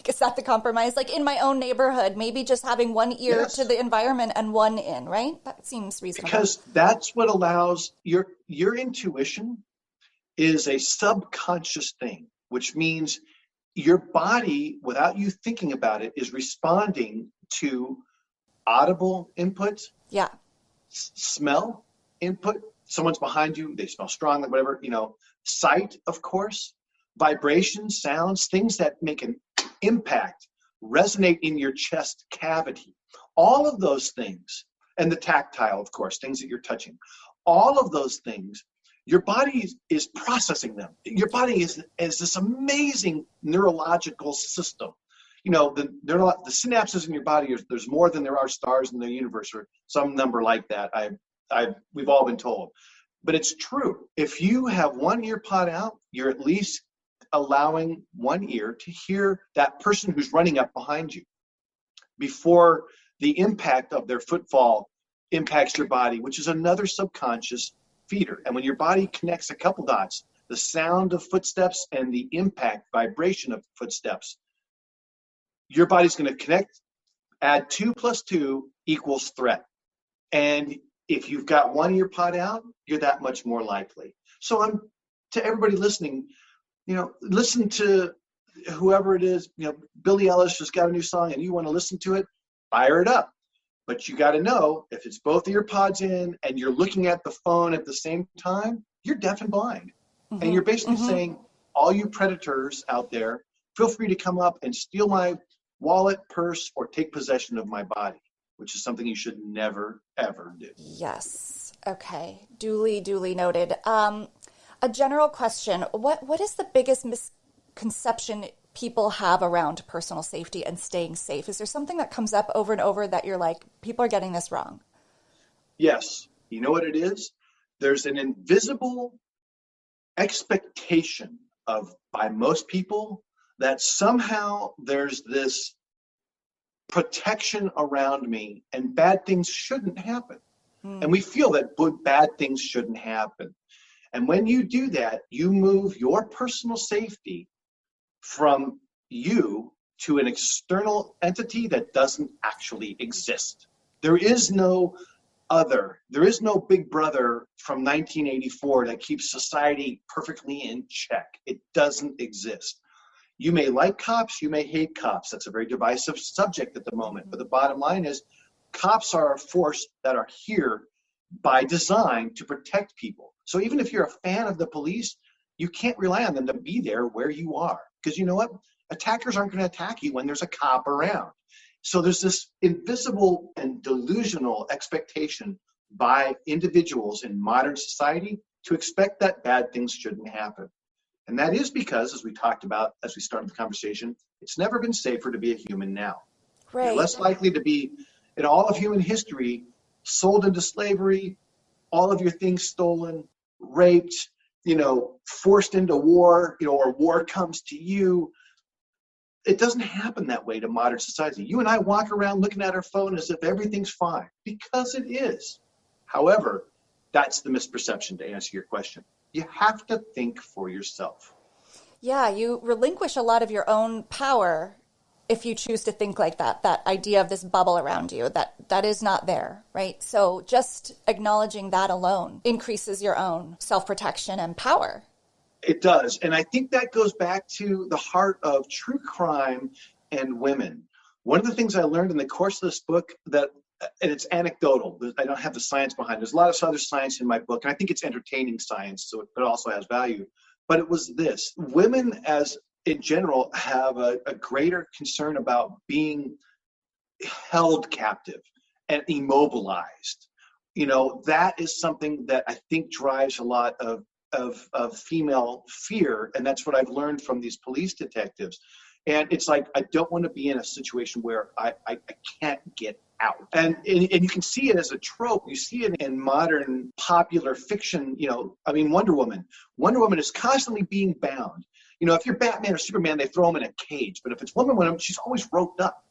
is that the compromise? Like in my own neighborhood, maybe just having one ear to the environment and one in, right? That seems reasonable. Because that's what allows your intuition is a subconscious thing, which means your body, without you thinking about it, is responding to audible input, smell input. Someone's behind you, they smell strong, whatever, sight, of course, vibrations, sounds, things that make an impact, resonate in your chest cavity. All of those things, and the tactile, of course, things that you're touching, all of those things, your body is processing them. Your body is this amazing neurological system. The synapses in your body, there's more than there are stars in the universe, or some number like that. We've all been told, but it's true. If you have one ear pod out, you're at least allowing one ear to hear that person who's running up behind you before the impact of their footfall impacts your body, which is another subconscious feeder. And when your body connects a couple dots, the sound of footsteps and the impact vibration of footsteps, your body's going to connect, add 2 + 2 = threat. And if you've got one ear pod out, you're that much more likely. So to everybody listening, listen to whoever it is. Billie Eilish has got a new song and you want to listen to it, fire it up. But you got to know, if it's both ear pods in and you're looking at the phone at the same time, you're deaf and blind. Mm-hmm. And you're basically saying, all you predators out there, feel free to come up and steal my wallet, purse, or take possession of my body, which is something you should never, ever do. Yes. Okay. Duly noted. A general question. What is the biggest misconception people have around personal safety and staying safe? Is there something that comes up over and over that you're like, people are getting this wrong? Yes. You know what it is? There's an invisible expectation by most people that somehow there's this protection around me and bad things shouldn't happen. And we feel that bad things shouldn't happen. And when you do that, you move your personal safety from you to an external entity that doesn't actually exist. There is no other. There is no big brother from 1984 that keeps society perfectly in check. It doesn't exist. You may like cops, you may hate cops. That's a very divisive subject at the moment. But the bottom line is, cops are a force that are here by design to protect people. So even if you're a fan of the police, you can't rely on them to be there where you are. Because you know what? Attackers aren't going to attack you when there's a cop around. So there's this invisible and delusional expectation by individuals in modern society to expect that bad things shouldn't happen. And that is because, as we talked about as we started the conversation, it's never been safer to be a human now. Right. You're less likely to be, in all of human history, sold into slavery, all of your things stolen, raped, forced into war, or war comes to you. It doesn't happen that way to modern society. You and I walk around looking at our phone as if everything's fine, because it is. However, that's the misperception, to answer your question. You have to think for yourself. Yeah, you relinquish a lot of your own power if you choose to think like that idea of this bubble around you, that is not there, right? So just acknowledging that alone increases your own self-protection and power. It does. And I think that goes back to the heart of true crime and women. One of the things I learned in the course of this book and it's anecdotal, I don't have the science behind it. There's a lot of other science in my book, and I think it's entertaining science, so it also has value. But it was this: women, as in general, have a greater concern about being held captive and immobilized. That is something that I think drives a lot of female fear, and that's what I've learned from these police detectives. And it's like, I don't want to be in a situation where I can't get out. And you can see it as a trope. You see it in modern popular fiction. Wonder Woman. Wonder Woman is constantly being bound. If you're Batman or Superman, they throw them in a cage. But if it's Wonder Woman, she's always roped up.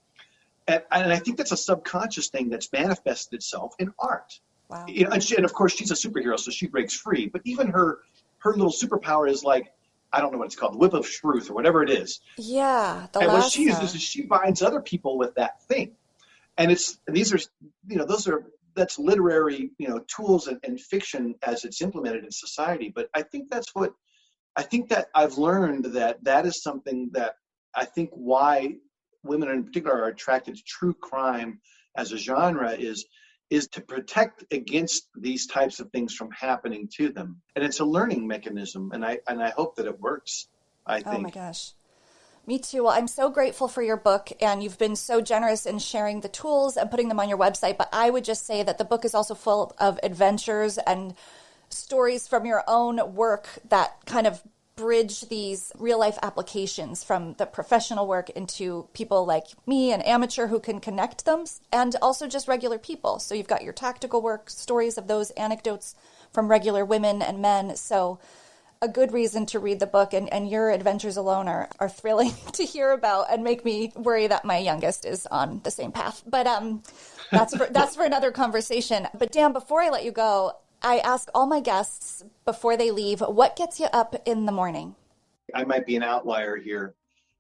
And I think that's a subconscious thing that's manifested itself in art. Wow. And of course, she's a superhero, so she breaks free. But even her little superpower is like, I don't know what it's called, the whip of truth or whatever it is. Yeah. And what she uses is she binds other people with that thing. And that's literary, tools and fiction as it's implemented in society. But I think that I've learned that is something that I think why women in particular are attracted to true crime as a genre is to protect against these types of things from happening to them. And it's a learning mechanism, and I hope that it works, I think. Oh my gosh. Me too. Well, I'm so grateful for your book, and you've been so generous in sharing the tools and putting them on your website. But I would just say that the book is also full of adventures and stories from your own work that kind of bridge these real life applications from the professional work into people like me, an amateur who can connect them, and also just regular people. So you've got your tactical work, stories of those anecdotes from regular women and men. So a good reason to read the book, and your adventures alone are thrilling to hear about and make me worry that my youngest is on the same path. But that's for another conversation. But Dan, before I let you go, I ask all my guests before they leave, what gets you up in the morning? I might be an outlier here.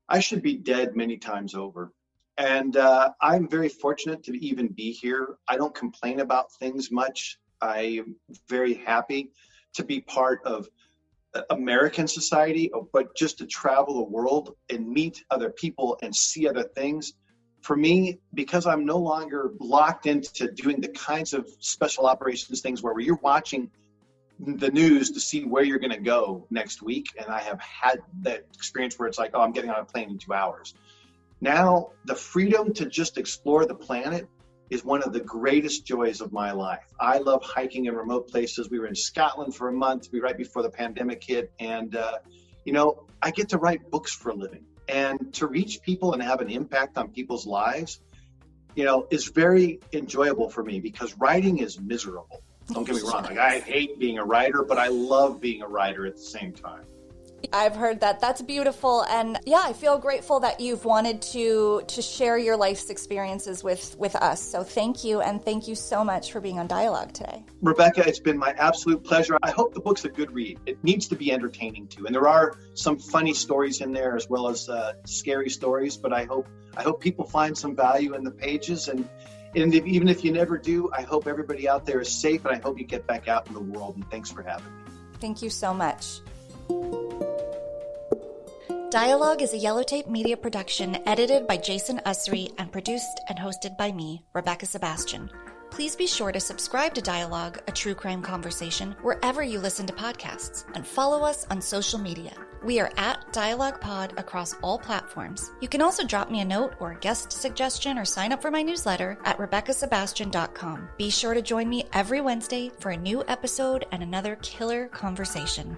I should be dead many times over. And I'm very fortunate to even be here. I don't complain about things much. I'm very happy to be part of American society, but just to travel the world and meet other people and see other things. For me, because I'm no longer locked into doing the kinds of special operations things where you're watching the news to see where you're going to go next week, and I have had that experience where it's like, oh, I'm getting on a plane in 2 hours. Now, the freedom to just explore the planet is one of the greatest joys of my life. I love hiking in remote places. We were in Scotland for a month, right before the pandemic hit, and I get to write books for a living. And to reach people and have an impact on people's lives, is very enjoyable for me because writing is miserable. Don't get me wrong. Like, I hate being a writer, but I love being a writer at the same time. I've heard that. That's beautiful. And yeah, I feel grateful that you've wanted to share your life's experiences with us. So thank you. And thank you so much for being on Dialogue today. Rebecca, it's been my absolute pleasure. I hope the book's a good read. It needs to be entertaining too. And there are some funny stories in there as well as scary stories, but I hope people find some value in the pages. And even if you never do, I hope everybody out there is safe, and I hope you get back out in the world. And thanks for having me. Thank you so much. Dialogue is a Yellow Tape Media production edited by Jason Usry and produced and hosted by me, Rebecca Sebastian. Please be sure to subscribe to Dialogue, a true crime conversation, wherever you listen to podcasts, and follow us on social media. We are at Dialogue Pod across all platforms. You can also drop me a note or a guest suggestion or sign up for my newsletter at RebeccaSebastian.com. Be sure to join me every Wednesday for a new episode and another killer conversation.